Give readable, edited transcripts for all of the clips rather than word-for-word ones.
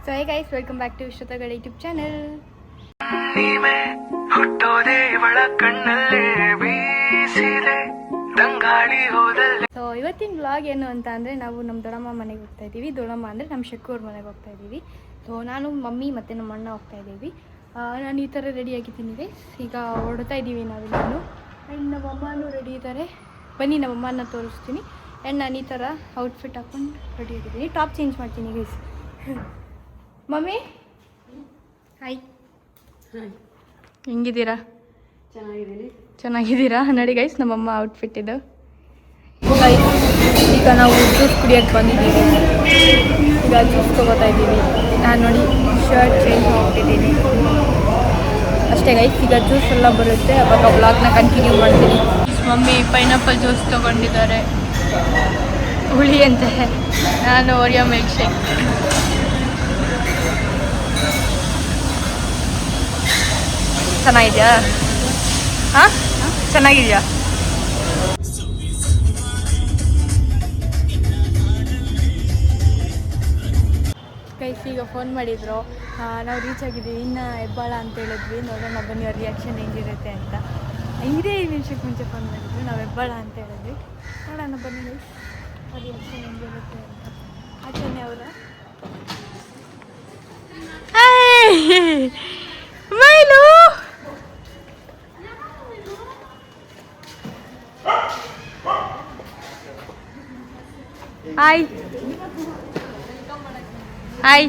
So hey guys, welcome back to ವಿಶ್ವತಗಳ YouTube channel. So ಇವತ್ತಿನ vlog ಏನು ಅಂತ ಅಂದರೆ, ನಾವು ನಮ್ಮ ದೊಡ್ಡಮ್ಮ ಮನೆಗೆ ಹೋಗ್ತಾ ಇದ್ದೀವಿ. ದೊಡ್ಡಮ್ಮ ಅಂದರೆ ನಮ್ಮ ಶೆಕ್ಕೂರ್ ಮನೆಗೆ ಹೋಗ್ತಾ ಇದ್ದೀವಿ. ಸೊ ನಾನು, ಮಮ್ಮಿ ಮತ್ತು ನಮ್ಮ ಅಣ್ಣ ಹೋಗ್ತಾ ಇದ್ದೀವಿ. ನಾನು ಈ ಥರ ರೆಡಿ ಆಗಿದ್ದೀನಿ ಗೈಸ್. ಈಗ ಹೊರಡ್ತಾ ಇದ್ದೀವಿ ನಾವೆಲ್ಲರೂ. ಆ್ಯಂಡ್ ನಮ್ಮಮ್ಮನೂ ರೆಡಿ ಇದ್ದಾರೆ. ಬನ್ನಿ ನಮ್ಮಮ್ಮನ ತೋರಿಸ್ತೀನಿ. ಆ್ಯಂಡ್ ನಾನು ಈ ಥರ ಔಟ್ಫಿಟ್ ಹಾಕ್ಕೊಂಡು ರೆಡಿ ಆಗಿದ್ದೀನಿ. ಟಾಪ್ ಚೇಂಜ್ ಮಾಡ್ತೀನಿ ಗೈಸ್. ಮಮ್ಮಿ ಹಾಯ್, ಹೆಂಗಿದ್ದೀರಾ? ಚೆನ್ನಾಗಿದ್ದೀರಾ? ನೋಡಿ ಗೈಸ್, ನಮ್ಮಮ್ಮ ಔಟ್ಫಿಟ್ ಇದು. ಈಗ ನಾವು ಜ್ಯೂಸ್ ಕುಡಿಯೋಕ್ಕೆ ಬಂದಿದ್ದೀವಿ. ಈಗ ಜ್ಯೂಸ್ ತೊಗೋತಾ ಇದ್ದೀವಿ. ನಾನು ನೋಡಿ ಶರ್ಟ್ ಚೇಂಜ್ ಮಾಡ್ತಿದ್ದೀನಿ ಅಷ್ಟೇ ಗೈಸ್. ಈಗ ಜ್ಯೂಸ್ ಎಲ್ಲ ಬರುತ್ತೆ, ಅವಾಗ ವ್ಲಾಗ್ನ ಕಂಟಿನ್ಯೂ ಮಾಡ್ತೀನಿ. ಮಮ್ಮಿ ಪೈನಾಪಲ್ ಜ್ಯೂಸ್ ತೊಗೊಂಡಿದ್ದಾರೆ, ಹುಳಿ ಅಂತೆ. ನಾನು ಓರಿಯೋ ಮಿಲ್ಕ್ ಶೇಕ್. ಚೆನ್ನಾಗಿದೆಯಾ? ಹಾಂ, ಚೆನ್ನಾಗಿದೆಯಾ? ಗೈಸ್ ಈಗ ಫೋನ್ ಮಾಡಿದ್ರು, ನಾವು ರೀಚ್ ಆಗಿದ್ದೀವಿ, ಇನ್ನು ಹೆಬ್ಬಾಳ ಅಂತ ಹೇಳಿದ್ವಿ. ನೋಡೋಣ ಬನ್ನಿ ಅವ್ರ ರಿಯಾಕ್ಷನ್ ಹೆಂಗಿರುತ್ತೆ ಅಂತ. 5 ನಿಮಿಷಕ್ಕೆ ಮುಂಚೆ ಫೋನ್ ಮಾಡಿದ್ವಿ, ನಾವು ಹೆಬ್ಬಾಳ ಅಂತ ಹೇಳಿದ್ವಿ. ನೋಡೋಣ ಬನ್ನಿ ಗೈಸ್ ಅವ್ರ ರಿಯಾಕ್ಷನ್ ಹೆಂಗಿರುತ್ತೆ ಅಂತ. ಆಚೆನೆ ಅವರ ಮೈಲು ಹಾಯ್ ಹಾಯ್.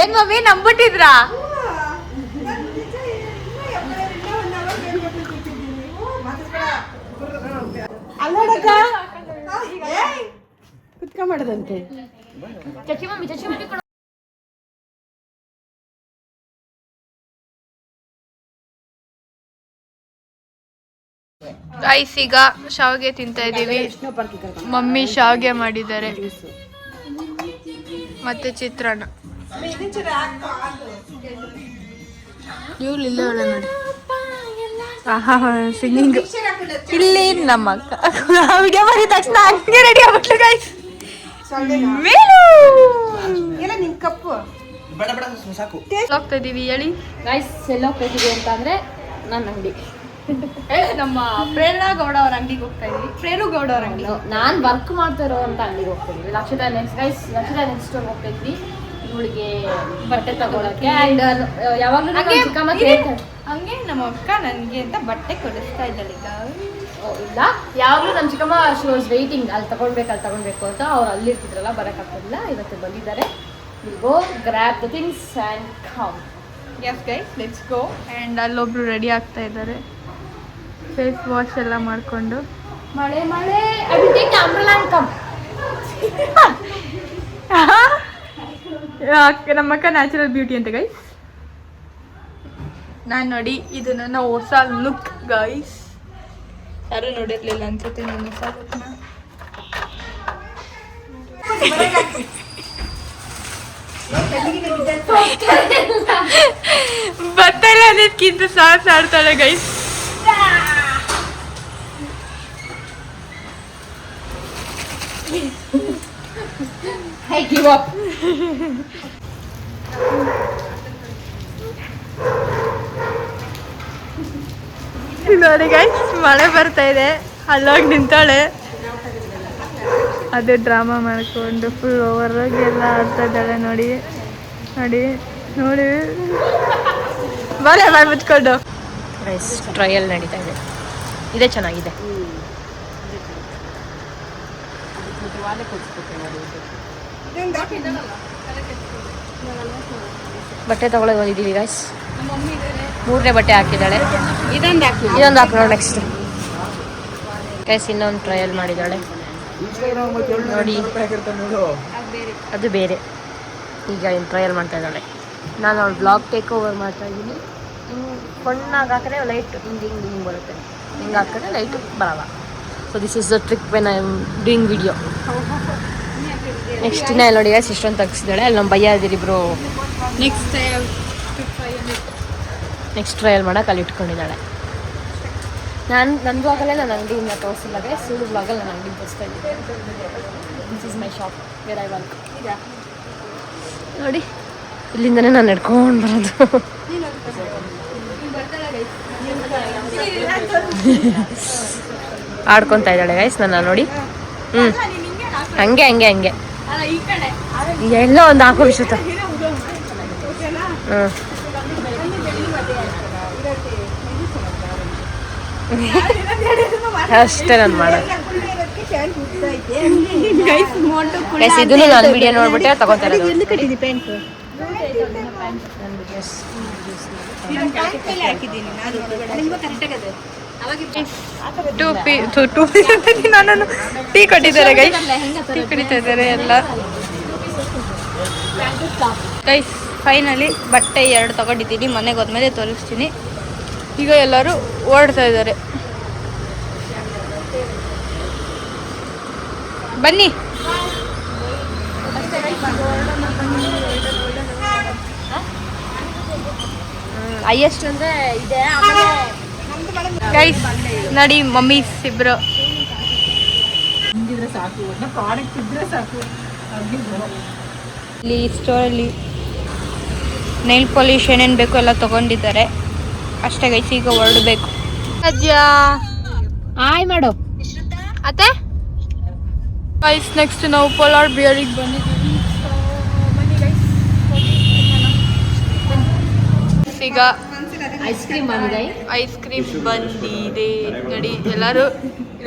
ಏನ್ ಮಮ್ಮಿ ನಂಬಿಟ್ಟಿದ್ರಾ? ಕುತ್ಕ ಮಾಡದಂತೆ ಚಚ್ಚಿ ಮಮ್ಮಿ ಗೈಸ್ ಈಗ ಶಾವಿಗೆ ತಿಂತಾ ಇದ್ದೀವಿ. ಮಮ್ಮಿ ಶಾವಿಗೆ ಮಾಡಿದ್ದಾರೆ ಮತ್ತೆ ಚಿತ್ರಾನ್ನ. ಇವಳು ಒಳ್ಳೆ ನೋಡಿ ಸಿಂಗಿಂಗ್. ಇಲ್ಲಿ ನಮ್ಮ ಅಕ್ಕ ವಿಡಿಯೋ ಮಾಡಿದ ತಕ್ಷಣ ಹಂಗೆ ರೆಡಿ ಆಗ್ಬಿಟ್ಲು ಗೈಸ್. ಹೋಗ್ತಾ ಇದೀವಿ. ಹೇಳಿ ಗೈಸ್, ಎಲ್ಲ ಹೋಗ್ತಿದೀವಿ ಅಂತ ಅಂದ್ರೆ ನನ್ನ ಅಂಗಡಿ, ನಮ್ಮ ಪ್ರೇರಣಾ ಗೌಡ ಅವ್ರ ಅಂಗಡಿಗೆ ಹೋಗ್ತಾ ಇದೀವಿ. ಪ್ರೇರು ಗೌಡ ಅವ್ರ ಅಂಗಡಿ, ನಾನು ವರ್ಕ್ ಮಾಡ್ತಾ ಇರೋ ಅಂತ ಅಂಗಡಿಗೆ ಹೋಗ್ತಿದ್ವಿ. ಲಕ್ಷದ ನೆಕ್ಸ್ಟ್ ಹೋಗ್ತಾ ಇದ್ವಿ ಇವಳಿಗೆ ಬಟ್ಟೆ ತಗೊಳಕ್ಕೆ. ಅಂಡ್ ಯಾವಾಗಲೂ ಹಂಗೆ ನಮ್ಮ ಅಕ್ಕ ನನಗೆ ಅಂತ ಬಟ್ಟೆ ಕೊಡಿಸ್ತಾ ಇದ್ದಾಳೆ ಈಗ. ಇಲ್ಲ, ಯಾವಾಗಲೂ ನಮ್ಮ ಚಿಕ್ಕಮ್ಮ ಶಿ ವಾಸ್ ವೇಟಿಂಗ್, ಅಲ್ಲಿ ತಗೊಳ್ಬೇಕು ಅಂತ. ಅವ್ರು ಅಲ್ಲಿರ್ತಿದ್ರಲ್ಲ, ಬರೋಕ್ಕಾಗ್ತಿಲ್ಲ. ಇವತ್ತು ಬಂದಿದ್ದಾರೆ. Will go grab the things and come. Yes guys, let's go. And ಅಲ್ಲೊಬ್ರು ರೆಡಿ ಆಗ್ತಾ ಇದ್ದಾರೆ, ಫೇಸ್ ವಾಶ್ ಎಲ್ಲ ಮಾಡಿಕೊಂಡು. ಮಳೆ I will take umbrella and come. ನಮ್ಮಕ್ಕ ನ್ಯಾಚುರಲ್ ಬ್ಯೂಟಿ ಅಂತ ಗೈಸ್. ನಾನು ನೋಡಿ, ಇದು ನನ್ನ ಹೊಸ ಲುಕ್ ಗೈಸ್. ಯಾರು ನೋಡಿರ್ಲಿಲ್ಲ ಅನ್ಸುತ್ತೆ ನನ್ನ ಹೊಸ ಲುಕ್ನ. ಬತ್ತಲ್ಲ ಅದಕ್ಕಿಂತ ಸಾಸ್ ಆಡ್ತಾಳೆ ಗೈಸ್. I give up. ನೋಡಿ ಗೈಸ್, ಮಳೆ ಬರ್ತಾ ಇದೆ. ಅಲ್ಲೋಗಿ ನಿಂತಾಳೆ, ಅದು ಡ್ರಾಮಾ ಮಾಡ್ಕೊಂಡು ಫುಲ್ ಓವರಾಗಿ ಎಲ್ಲ ಆಡ್ತಾ ಇದ್ದಾಳೆ. ನೋಡಿ ಬಾಯ್ ಮುಚ್ಕೊಂಡು. ಗೈಸ್, ಟ್ರಯಲ್ ನಡೀತಾ ಇದೆ. ಇದೇ ಚೆನ್ನಾಗಿದೆ. ಬಟ್ಟೆ ತಗೊಳ್ಳೋಕೆ ಬಂದಿದ್ದೀವಿ ಗೈಸ್. 3ನೇ ಬಟ್ಟೆ ಹಾಕಿದ್ದಾಳೆ. ಇದೊಂದು ಹಾಕೋಣ ನೆಕ್ಸ್ಟ್. ಗೈಸ್, ಇನ್ನೊಂದು ಟ್ರಯಲ್ ಮಾಡಿದ್ದಾಳೆ ನೋಡಿ, ಅದು ಬೇರೆ. ಈಗ ಇನ್ನು ಟ್ರಯಲ್ ಮಾಡ್ತಾ ಇದ್ದಾಳೆ. ನಾನು ಅವಳು ಬ್ಲಾಗ್ ಟೇಕ್ ಓವರ್ ಮಾಡ್ತಾ ಇದ್ದೀನಿ. ಕಣ್ಣಾಗಿ ಹಾಕಿದ್ರೆ ಲೈಟ್ ಹಿಂಗೆ ಬರುತ್ತೆ, ಹಿಂಗೆ ಹಾಕಿದ್ರೆ ಲೈಟು ಬರಲ್ಲ. So this is the trick when I am doing video. Next ದಿನ ನೋಡಿ ಗೈಸ್, ಇಷ್ಟೊಂದು ತೆಗ್ಸಿದ್ದಾಳೆ. ಅಲ್ಲಿ ನಮ್ಮ ಭಯ್ಯ ಇಬ್ಬರು ನೆಕ್ಸ್ಟ್ ಟ್ರಯಲ್ ಮಾಡೋಕೆ ಅಲ್ಲಿ ಇಟ್ಕೊಂಡಿದ್ದಾಳೆ. ನನ್ನ ಬ್ಲಾಗಲ್ಲೇ ನಾನು ಅಂಗಡಿಯಿಂದ ತೋರಿಸಿಲ್ಲ ಗೈಸ್, ಸುಳ್ಳು ಬ್ಲಾಗಲ್ಲಿ ನಾನು ಅಂಗಡಿ ತೋರಿಸ್ತಾ ಇದ್ದೀನಿ. This is my shop where I work. ನೋಡಿ ಇಲ್ಲಿಂದನೇ ನಾನು ನಡ್ಕೊಂಡು ಬರೋದು. ಆಡ್ಕೊತಾ ಇದ್ದಾಳೆ ಗೈಸ್ ನನ್ನ ನೋಡಿ. ಹಂಗೆ ಹಂಗೆ ಹಂಗೆ ಎಲ್ಲ ಒಂದು ಹಾಕೋ ವಿಷಯ. ಅಷ್ಟೇ ನಾನು ಮಾಡೋದು. ಇದನ್ನು ನಾನು ವಿಡಿಯೋ ನೋಡ್ಬಿಟ್ಟೆ ತಗೋತಾ ಇರೋದು. ನಾನು ಟೀ ಕೊಟ್ಟಿದ್ದಾರೆ ಗೈಸ್, ಟೀ ಕುಡಿತಾ ಇದ್ದಾರೆ ಎಲ್ಲ ಗೈಸ್. ಫೈನಲಿ ಬಟ್ಟೆ 2 ತಗೊಂಡಿದ್ದೀನಿ, ಮನೆಗೆ ಹೋದ್ಮೇಲೆ ತೋರಿಸ್ತೀನಿ. ಈಗ ಎಲ್ಲರೂ ಓಡ್ತಾ ಇದ್ದಾರೆ, ಬನ್ನಿ. ಹೈಯೆಸ್ಟ್ ಅಂದ್ರೆ ಇದೆ ಗೈಸ್. ನೋಡಿ ಮಮ್ಮಿ ಇಬ್ರು ಇಲ್ಲಿ ಸ್ಟೋರಲ್ಲಿ ನೈಲ್ ಪಾಲಿಶ್ ಏನೇನು ಬೇಕು ಎಲ್ಲ ತಗೊಂಡಿದ್ದಾರೆ ಅಷ್ಟೇ ಗೈಸ್. ಈಗ ಹೊರಡಬೇಕು. ಆಯ್ ಮಾಡು ಅತ್ತೆ ಗೈಸ್. ನೆಕ್ಸ್ಟ್ ನಾವು ಪೋಲಾರ್ ಬಿಯರಿಗೆ ಬಂದಿದ್ದೀವಿ. ಈಗ ಐಸ್ ಕ್ರೀಮ್ ಬಂದಿದೆ. ಐಸ್ ಕ್ರೀಮ್ ಬಂದಿದೆ ನೋಡಿ, ಎಲ್ಲರೂ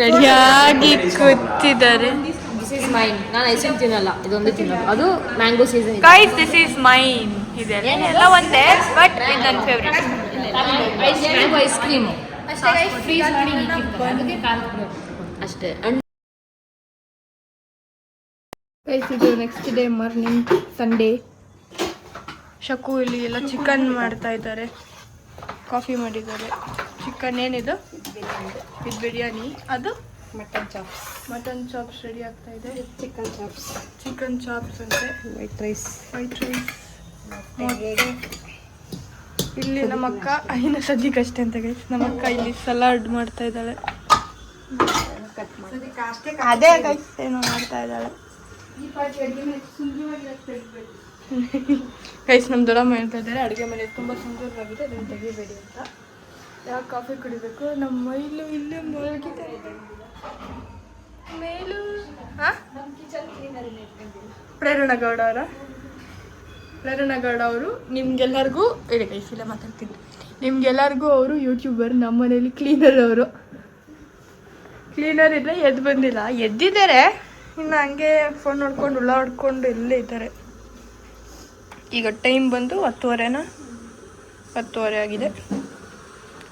ರೆಡಿಯಾಗಿ ಕೂತಿದ್ದಾರೆ. This is mine. ನಾನು ಐಸ್ ಕ್ರೀಮ್ ತಿನ್ನಲ್ಲ, ಇದೊಂದು ತಿನ್ನಲ್ಲ. ಅದು mango season. Guys this is mine. ಇದೆಲ್ಲ ಒಂದೇ, ಬಟ್ ಇದು ನನ್ನ ಫೇವ್ರೆಟ್. ಮ್ಯಾಂಗೋ ಐಸ್ ಕ್ರೀಮ್ ಅಷ್ಟೇ. ಗೈಸ್ ಇದು ನೆಕ್ಸ್ಟ್ ಡೇ ಮಾರ್ನಿಂಗ್ ಸಂಡೇ. ಶಕು ಇಲ್ಲಿ ಎಲ್ಲ ಚಿಕನ್ ಮಾಡ್ತಾ ಇದ್ದಾರೆ, ಕಾಫಿ ಮಾಡಿದ್ದಾರೆ. ಚಿಕನ್ ಏನಿದು? ಇದು ಬಿರಿಯಾನಿ. ಅದು mutton chops. Mutton chops ready ಆಗ್ತಾ ಇದೆ. ಚಿಕನ್ ಚಾಪ್ಸ್ ಅಂತೆ. White rice. ಇಲ್ಲಿ ನಮ್ಮ ಅಕ್ಕ ಇನ್ನು ಸದ್ಯಕ್ಕಷ್ಟೇ ಅಂತ ಗೈಸ್. ನಮ್ಮ ಅಕ್ಕ ಇಲ್ಲಿ ಸಲಾಡ್ ಮಾಡ್ತಾ ಇದ್ದಾಳೆ. ಅದೇ ಗೈಸ್ ಏನೋ ಮಾಡ್ತಾ ಇದ್ದಾಳೆ ಗೈಸ್. ನಮ್ಮ ದೊಡ್ಡಮ್ಮ ಹೇಳ್ತಾ ಇದ್ದಾರೆ ಅಡುಗೆ ಮನೆ ತುಂಬ ಸುಂದರವಾಗಿದೆ, ಅದನ್ನು ತೆಗಿಬೇಡಿ ಅಂತ. ಯಾಕೆ ಕಾಫಿ ಕುಡಿಬೇಕು? ನಮ್ಮ ಮೈಲು ಇಲ್ಲೇ ಮಲಗಿದ್ದಾರೆ ಮೇಲು. ಪ್ರೇರಣಗೌಡ ಅವರು ನಿಮ್ಗೆಲ್ಲರಿಗೂ ಹೇಳಿ ಗೈಸ್, ಇಲ್ಲ ಮಾತಾಡ್ತೀನಿ. ನಿಮ್ಗೆಲ್ಲರಿಗೂ ಅವರು ಯೂಟ್ಯೂಬರ್, ನಮ್ಮ ಮನೇಲಿ ಕ್ಲೀನರ್. ಅವರು ಕ್ಲೀನರ್ ಇದ್ರೆ ಎದ್ದು ಬಂದಿಲ್ಲ, ಎದ್ದಿದ್ದಾರೆ ಇನ್ನು ಹಂಗೆ ಫೋನ್ ನೋಡ್ಕೊಂಡು ಉಳ್ಳಾಡ್ಕೊಂಡು ಇಲ್ಲೇ ಇದ್ದಾರೆ. ಈಗ ಟೈಮ್ ಬಂದು 10:30 ಆಗಿದೆ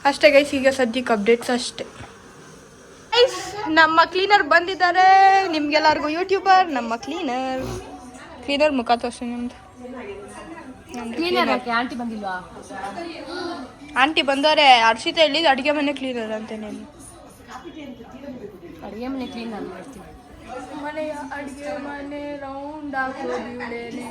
ಅಷ್ಟೇ ಗೈಸ್. ಈಗ ಸದ್ಯಕ್ಕೆ ಅಪ್ಡೇಟ್ಸ್ ಅಷ್ಟೇ ಗೈಸ್. ನಮ್ಮ ಕ್ಲೀನರ್ ಬಂದಿದ್ದಾರೆ. ನಿಮ್ಗೆಲ್ಲರಿಗೂ ಯೂಟ್ಯೂಬರ್ ನಮ್ಮ ಕ್ಲೀನರ್ ಮುಖ ತೋರಿಸಿ ನಿಮ್ದು. ಆಂಟಿ ಬಂದಿಲ್ವಾ? ಆಂಟಿ ಬಂದವರೆ. ಹರ್ಷಿತಾ ಹೇಳಿದ್ದು ಅಡುಗೆ ಮನೆ ಕ್ಲೀನರ್ ಅಂತ. ನೀನು ಅಡುಗೆ ಮನೆ ಕ್ಲೀನ್ ನಾನು ಮಾಡ್ತೀನಿ. ಮನೆಯ ಅಡುಗೆ ಮನೆ ರೌಂಡ್ ಹಾಕೋದಿವ್ಲೇನೆ.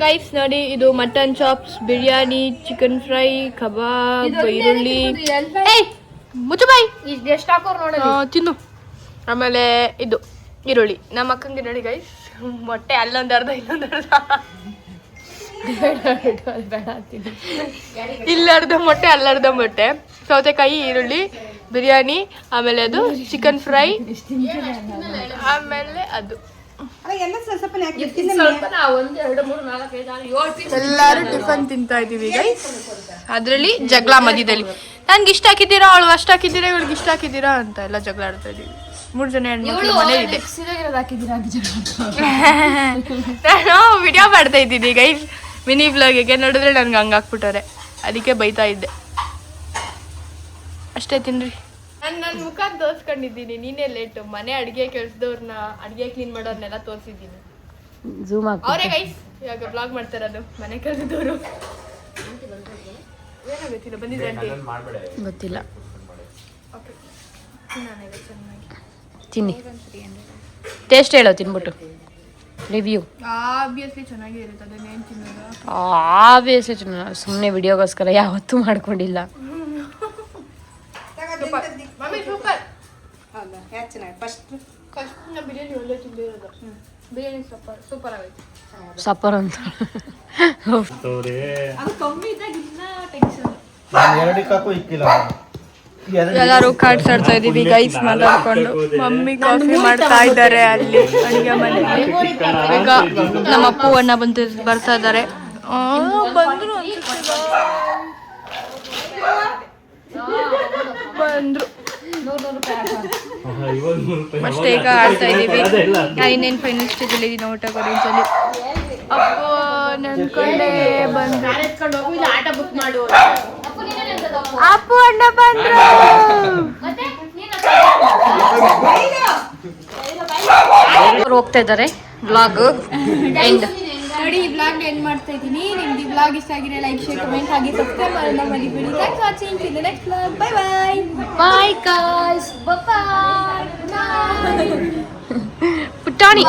ಗೈಸ್ ನೋಡಿ, ಇದು mutton chops, biryani, chicken fry, kebab, ಈರುಳ್ಳಿ. ಮುಚ್ಚಬಾಯಿ ಎಷ್ಟು ಹಾಕೋರು ನೋಡೋದು ತಿನ್ನು. ಆಮೇಲೆ ಇದು ಈರುಳ್ಳಿ. ನಮ್ಮ ಅಕ್ಕಂಗೆ ನೋಡಿ ಗೈಸ್, ಮೊಟ್ಟೆ ಅಲ್ಲೊಂದು ಅರ್ಧ ಇಲ್ಲೊಂದು ಅರ್ಧ. ಇಲ್ಲರ್ಧ ಮೊಟ್ಟೆ ಅಲ್ಲರ್ಧ ಮೊಟ್ಟೆ, ಸೌತೆಕಾಯಿ, ಈರುಳ್ಳಿ, ಬಿರಿಯಾನಿ, ಆಮೇಲೆ ಅದು ಚಿಕನ್ ಫ್ರೈ, ಆಮೇಲೆ ಅದು ಎಲ್ಲರೂ ಟಿಫನ್ ತಿಂತಾ ಇದೀವಿ ಗೈಸ್. ಅದರಲ್ಲಿ ಜಗಳ ಮಧ್ಯದಲ್ಲಿ ನನ್ಗೆ ಇಷ್ಟ ಹಾಕಿದ್ದೀರಾ, ಅವಳು ಅಷ್ಟು ಹಾಕಿದ್ದೀರಾ, ಇವಳಿಗೆ ಇಷ್ಟ ಹಾಕಿದ್ದೀರಾ ಅಂತ ಎಲ್ಲ ಜಗಳ ಆಡ್ತಾ ಇದೀವಿ. 3 ಜನ ಹೆಣ್ಮಕ್ಳು ಮನೇಲಿ ಇದೆ. ನಾನು ವಿಡಿಯೋ ಮಾಡ್ತಾ ಇದ್ದೀನಿ ಗೈಸ್, ಮಿನಿ ಬ್ಲಾಗಿಗೆ. ನೋಡಿದ್ರೆ ನನ್ಗೆ ಹಂಗೆ ಹಾಕ್ಬಿಟ್ಟವ್ರೆ, ಅದಕ್ಕೆ ಬೈತಾ ಇದ್ದೆ ಅಷ್ಟೇ. ತಿನ್ರಿ. ನನ್ನ ಮುಖ ತೋರಿಸ್ಕೊಂಡಿದ್ದೀನಿ, ನೀನೇ ಲೇಟು. ಮನೆ ಅಡುಗೆ ಕೆಲಸದವ್ರನ್ನ, ಅಡುಗೆ ಕ್ಲೀನ್ ಮಾಡೋರ್ನೆಲ್ಲ ತೋರಿಸಿದ್ದೀನಿ. ಝೂಮ್ ಅವರೇ ಗೈಸ್ ಇವಾಗ ಬ್ಲಾಗ್ ಮಾಡ್ತಾರದು, ಮನೆ ಕೆಲಸದವರು. ಏನೋ ಗೊತ್ತಿಲ್ಲ, ಬಂದಿದೆ ಆಂಟಿ ಗೊತ್ತಿಲ್ಲ. ಓಕೆ ಚೆನ್ನಾಗಿ ತಿನ್ನಿ, ಟೇಸ್ಟ್ ಹೇಳೋ ತಿನ್ಬಿಟ್ಟು. ರಿವ್ಯೂ ಆಬ್ವಿಯಸ್ಲಿ ಚೆನ್ನಾಗೇ ಇರುತ್ತೆ ಅದನ್ನೇನು ತಿನ್ನೋದು. ಆಬ್ವಿಯಸ್ಲಿ ಸುಮ್ಮನೆ ವಿಡಿಯೋಗೋಸ್ಕರ ಯಾವತ್ತೂ ಮಾಡ್ಕೊಂಡಿಲ್ಲ. Mummy super. ಹೌದಾ ಯಾಕೆ ಚೆನ್ನಾಗಿ ಫಸ್ಟ್ ಬಿರಿಯಾನಿ ಒಳ್ಳೆ ತಿಂದಿರೋದು. ಬಿರಿಯಾನಿ ಸೂಪರ್ ಆಗೈತೆ. ಸಪ್ಪರ್ ಅಂತ ಅದು ಕಮ್ಮಿ ಇದ್ದಾಗ ಇನ್ನ ಟೆನ್ಷನ್. ಎಲ್ಲರೂ ಕಾರ್ಡ್ಸ್ ಆಡ್ತಾ ಇದೀವಿ ಗೈಸ್ ಮಾತಾಡ್ಕೊಂಡು. ಮಮ್ಮಿ ಕಾಫಿ ಮಾಡ್ತಾ ಇದ್ದಾರೆ ಅಲ್ಲಿ ಅಡುಗೆ ಮನೆಯಲ್ಲಿ. ಈಗ ನಮ್ಮ ಅಪ್ಪು ಅಣ್ಣ ಬರ್ತಾ ಇದ್ದಾರೆ. ಬಂದ್ರು ಬಂದ್ರು ಅಷ್ಟೇ. ಈಗ ಆಡ್ತಾ ಇದೀವಿ. ನಾನು ಇನ್ನೇನು ಫೈನಲ್ ಸ್ಟೇಜಲ್ಲಿ ಇದೀನಿ ಊಟ ಕೊಡೋದ್ರಲ್ಲಿ. ಅಪ್ಪ ನೆನ್ಕೊಂಡೆ ಬಂದ್ರು. ಆಟ ಬುಕ್ ಮಾಡು. ಅಪ್ಪು ಅಣ್ಣ ಬಂದ್ರು. ಅವ್ರು ಹೋಗ್ತಾ ಇದ್ದಾರೆ. ವ್ಲಾಗ್ ಎಂಡ್ ನೋಡಿ ಈ ಬ್ಲಾಗ್ ಎಂಡ್ ಮಾಡ್ತಾ ಇದ್ದೀನಿ. ನಿಮ್ಗೆ ಈ ಬ್ಲಾಗ್ ಇಷ್ಟ ಆಗಿದ್ರೆ ಲೈಕ್ ಶೇರ್ ಕಮೆಂಟ್ ಹಾಗೆ ಸಬ್ಸ್ಕ್ರೈಬ್ ಮಾಡೋಣ ಮರಿಬೇಡಿ. Thanks watching. In the next blog. Bye bye. Bye guys. Bye ಪುಟಾಣಿ.